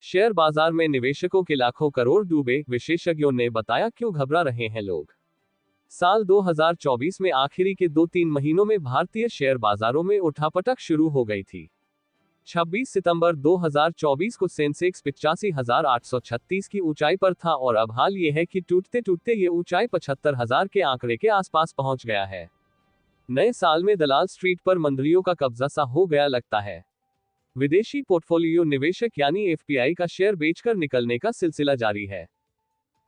Share बाजार में निवेशकों के लाखों करोड़ डूबे, विशेषज्ञों ने बताया क्यों घबरा रहे हैं लोग। साल 2024 में आखिरी के 2-3 महीनों में भारतीय शेयर बाजारों में उठापटक शुरू हो गई थी। 26 सितंबर 2024 को सेंसेक्स 85,836 की ऊंचाई पर था और अब हाल ये है कि टूटते टूटते ये ऊंचाई 75,000 के आंकड़े के आसपास पहुंच गया है। नए साल में दलाल स्ट्रीट पर मंदिरों का कब्जा सा हो गया लगता है। विदेशी पोर्टफोलियो निवेशक यानी एफपीआई का शेयर बेचकर निकलने का सिलसिला जारी है।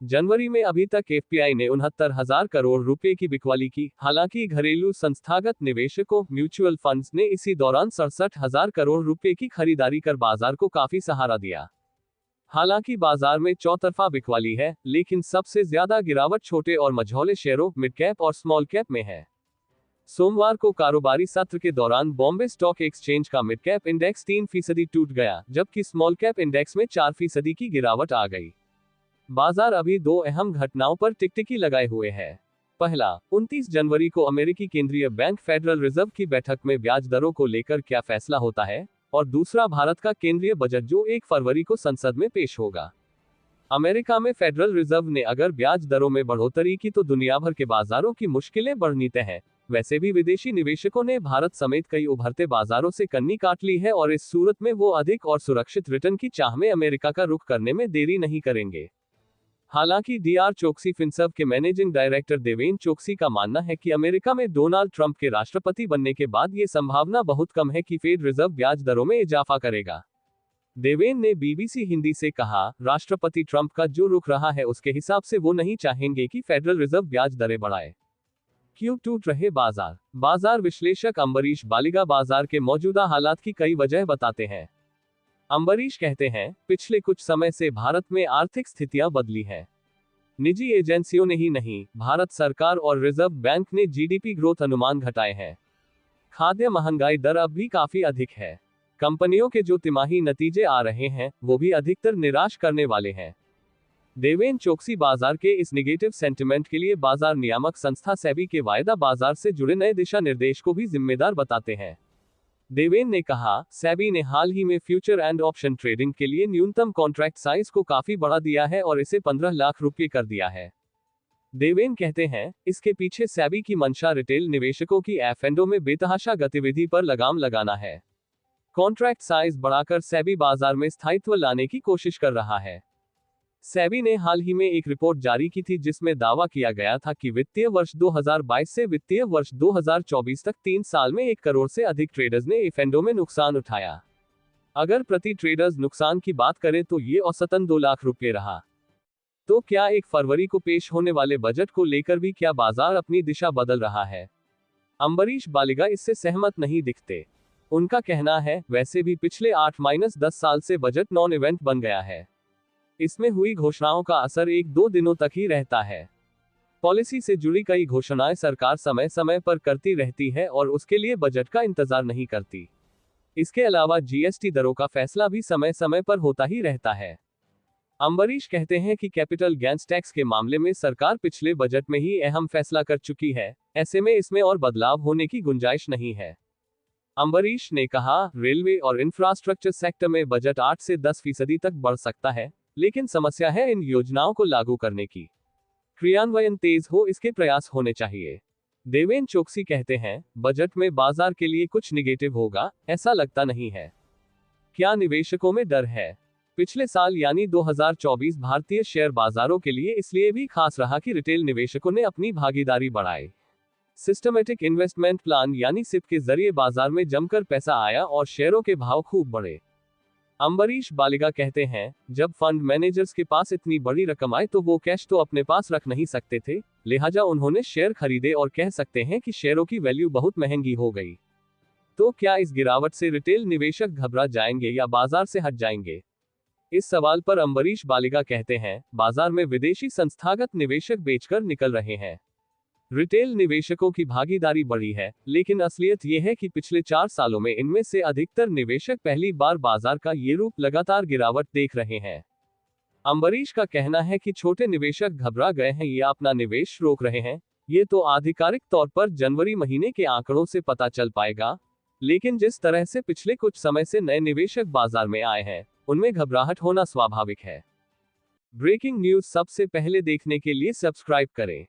जनवरी में अभी तक एफपीआई ने 69,000 करोड़ रुपए की बिकवाली की। हालांकि घरेलू संस्थागत निवेशकों म्यूचुअल फंड्स ने इसी दौरान 67,000 करोड़ रुपए की खरीदारी कर बाजार को काफी सहारा दिया। हालांकि बाजार में चौतरफा बिकवाली है, लेकिन सबसे ज्यादा गिरावट छोटे और मझौले शेयरों मिड कैप और स्मॉल कैप में है। सोमवार को कारोबारी सत्र के दौरान बॉम्बे स्टॉक एक्सचेंज का मिड कैप इंडेक्स 3% टूट गया, जबकि स्मॉल कैप इंडेक्स में 4% की गिरावट आ गई। बाजार अभी दो अहम घटनाओं पर टिकटिकी लगाए हुए है। पहला, 29 जनवरी को अमेरिकी केंद्रीय बैंक फेडरल रिजर्व की बैठक में ब्याज दरों को लेकर क्या फैसला होता है, और दूसरा भारत का केंद्रीय बजट जो 1 फरवरी को संसद में पेश होगा। अमेरिका में फेडरल रिजर्व ने अगर ब्याज दरों में बढ़ोतरी की तो दुनिया भर के बाजारों की मुश्किलें बढ़नी तय है। वैसे भी विदेशी निवेशकों ने भारत समेत कई उभरते बाजारों से कन्नी काट ली है और इस सूरत में वो अधिक और सुरक्षित रिटर्न की चाह में अमेरिका का रुख करने में देरी नहीं करेंगे। हालांकि डीआर चोक्सी फिनसर्व के मैनेजिंग डायरेक्टर देवेन चोक्सी का मानना है कि अमेरिका में डोनाल्ड ट्रंप के राष्ट्रपति बनने के बाद ये संभावना बहुत कम है कि फेड रिजर्व ब्याज दरों में इजाफा करेगा। देवेन ने बीबीसी हिंदी से कहा, राष्ट्रपति ट्रंप का जो रुख रहा है उसके हिसाब से वो नहीं चाहेंगे कि फेडरल रिजर्व ब्याज दरें बढ़ाए। क्यों टूट रहे बाजार? बाजार विश्लेषक अंबरीश बालिगा बाजार के मौजूदा हालात की कई वजह बताते हैं। अंबरीश कहते हैं, पिछले कुछ समय से भारत में आर्थिक स्थितियां बदली हैं। निजी एजेंसियों ने ही नहीं, भारत सरकार और रिजर्व बैंक ने जीडीपी ग्रोथ अनुमान घटाए हैं। खाद्य महंगाई दर अब भी काफी अधिक है। कंपनियों के जो तिमाही नतीजे आ रहे हैं वो भी अधिकतर निराश करने वाले हैं। देवेन चोक्सी बाजार के इस निगेटिव सेंटिमेंट के लिए बाजार नियामक संस्था सेबी के वायदा बाजार से जुड़े नए दिशा निर्देश को भी जिम्मेदार बताते हैं। देवेन ने कहा, सेबी ने हाल ही में फ्यूचर एंड ऑप्शन ट्रेडिंग के लिए न्यूनतम कॉन्ट्रैक्ट साइज को काफी बढ़ा दिया है और इसे 15 लाख रुपये कर दिया है। देवेन कहते हैं, इसके पीछे सेबी की मंशा रिटेल निवेशकों की एफ&ओ में बेतहाशा गतिविधि पर लगाम लगाना है। कॉन्ट्रैक्ट साइज बढ़ाकर सेबी बाजार में स्थायित्व लाने की कोशिश कर रहा है। सेबी ने हाल ही में एक रिपोर्ट जारी की थी जिसमें दावा किया गया था कि वित्तीय वर्ष 2022 से वित्तीय वर्ष 2024 तक 3 साल में 1 करोड़ से अधिक ट्रेडर्स ने एफ&ओ में नुकसान उठाया। अगर प्रति ट्रेडर्स नुकसान की बात करें तो ये औसतन 2 लाख रुपये रहा। तो क्या 1 फरवरी को पेश होने वाले बजट को लेकर भी क्या बाजार अपनी दिशा बदल रहा है? अंबरीश बालिगा इससे सहमत नहीं दिखते। उनका कहना है, वैसे भी पिछले 8-10 साल से बजट नॉन इवेंट बन गया है। इसमें हुई घोषणाओं का असर 1-2 दिनों तक ही रहता है। पॉलिसी से जुड़ी कई घोषणाएं सरकार समय समय पर करती रहती है और उसके लिए बजट का इंतजार नहीं करती। इसके अलावा जीएसटी दरों का फैसला भी समय समय पर होता ही रहता है। अंबरीश कहते हैं कि कैपिटल गेन्स टैक्स के मामले में सरकार पिछले बजट में ही अहम फैसला कर चुकी है, ऐसे में इसमें और बदलाव होने की गुंजाइश नहीं है। अंबरीश ने कहा, रेलवे और इंफ्रास्ट्रक्चर सेक्टर में बजट 8 से 10% तक बढ़ सकता है, लेकिन समस्या है इन योजनाओं को लागू करने की। क्रियान्वयन तेज हो, इसके प्रयास होने चाहिए। देवेन चोक्सी कहते हैं, बजट में बाजार के लिए कुछ निगेटिव होगा, ऐसा लगता नहीं है। क्या निवेशकों में डर है? पिछले साल यानी 2024 भारतीय शेयर बाजारों के लिए इसलिए भी खास रहा कि रिटेल निवेशकों ने अपनी भागीदारी बढ़ाई। सिस्टमेटिक इन्वेस्टमेंट प्लान यानी सिप के जरिए बाजार में जमकर पैसा आया और शेयरों के भाव खूब बढ़े। अंबरीश बालिगा कहते हैं, जब फंड मैनेजर्स के पास इतनी बड़ी रकम आए तो वो कैश तो अपने पास रख नहीं सकते थे, लिहाजा उन्होंने शेयर खरीदे और कह सकते हैं कि शेयरों की वैल्यू बहुत महंगी हो गई। तो क्या इस गिरावट से रिटेल निवेशक घबरा जाएंगे या बाजार से हट जाएंगे? इस सवाल पर अंबरीश बालिगा कहते हैं, बाजार में विदेशी संस्थागत निवेशक बेचकर निकल रहे हैं। रिटेल निवेशकों की भागीदारी बढ़ी है, लेकिन असलियत यह है कि पिछले 4 सालों में इनमें से अधिकतर निवेशक पहली बार बाजार का ये रूप लगातार गिरावट देख रहे हैं। अंबरीश का कहना है कि छोटे निवेशक घबरा गए हैं या अपना निवेश रोक रहे हैं, ये तो आधिकारिक तौर पर जनवरी महीने के आंकड़ों से पता चल पाएगा, लेकिन जिस तरह से पिछले कुछ समय से नए निवेशक बाजार में आए हैं, उनमें घबराहट होना स्वाभाविक है। ब्रेकिंग न्यूज सबसे पहले देखने के लिए सब्सक्राइब करें।